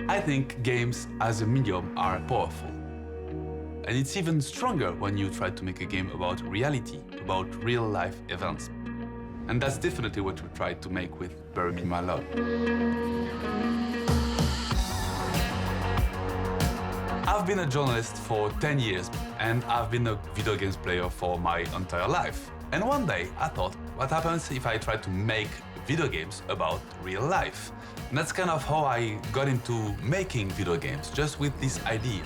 I think games as a medium are powerful. And it's even stronger when you try to make a game about reality, about real-life events. And that's definitely what we tried to make with Bury Me My Love. I've been a journalist for 10 years, and I've been a video games player for my entire life. And one day I thought, what happens if I try to make video games about real life? And that's kind of how I got into making video games, just with this idea.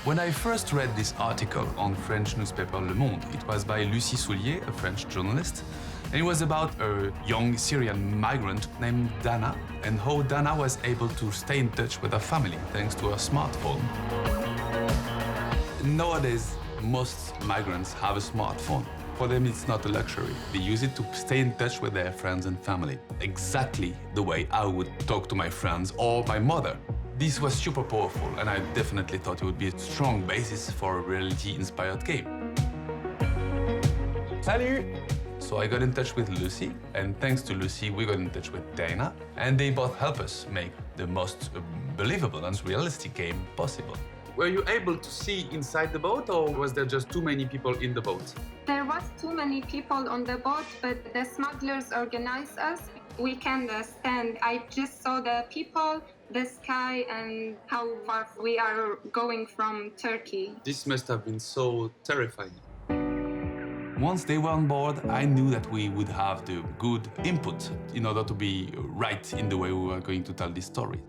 When I first read this article on French newspaper Le Monde, it was by Lucie Soulier, a French journalist, and it was about a young Syrian migrant named Dana, and how Dana was able to stay in touch with her family thanks to her smartphone. Nowadays, most migrants have a smartphone. For them, it's not a luxury. They use it to stay in touch with their friends and family, exactly the way I would talk to my friends or my mother. This was super powerful, and I definitely thought it would be a strong basis for a reality-inspired game. Salut! So I got in touch with Lucy, and thanks to Lucy, we got in touch with Dana, and they both helped us make the most believable and realistic game possible. Were you able to see inside the boat, or was there just too many people in the boat? There was too many people on the boat, but the smugglers organized us. We can stand. I just saw the people, the sky, and how far we are going from Turkey. This must have been so terrifying. Once they were on board, I knew that we would have the good input in order to be right in the way we were going to tell this story.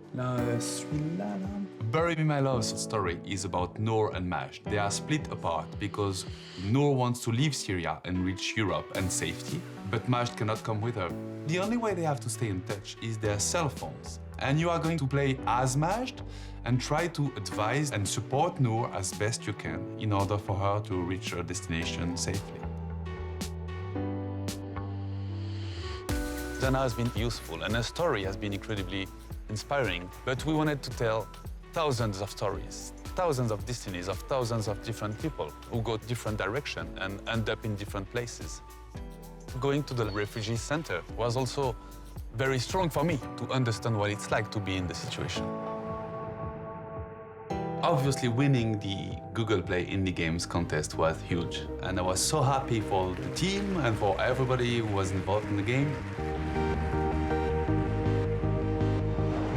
Bury Me My Love's story is about Noor and Majd. They are split apart because Noor wants to leave Syria and reach Europe and safety, but Majd cannot come with her. The only way they have to stay in touch is their cell phones. And you are going to play as Majd and try to advise and support Noor as best you can in order for her to reach her destination safely. Dana has been useful, and her story has been incredibly inspiring, but we wanted to tell thousands of stories, thousands of destinies of thousands of different people who go different directions and end up in different places. Going to the refugee center was also very strong for me to understand what it's like to be in the situation. Obviously, winning the Google Play Indie Games contest was huge, and I was so happy for the team and for everybody who was involved in the game.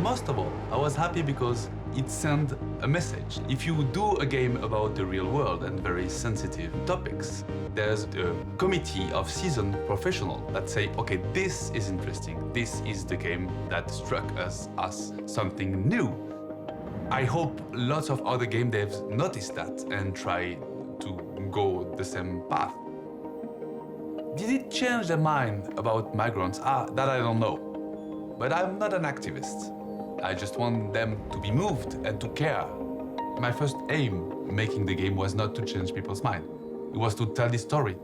Most of all, I was happy because it sent a message. If you do a game about the real world and very sensitive topics, there's a committee of seasoned professionals that say, okay, this is interesting. This is the game that struck us as something new. I hope lots of other game devs notice that and try to go the same path. Did it change their mind about migrants? That I don't know. But I'm not an activist. I just want them to be moved and to care. My first aim making the game was not to change people's mind. It was to tell this story.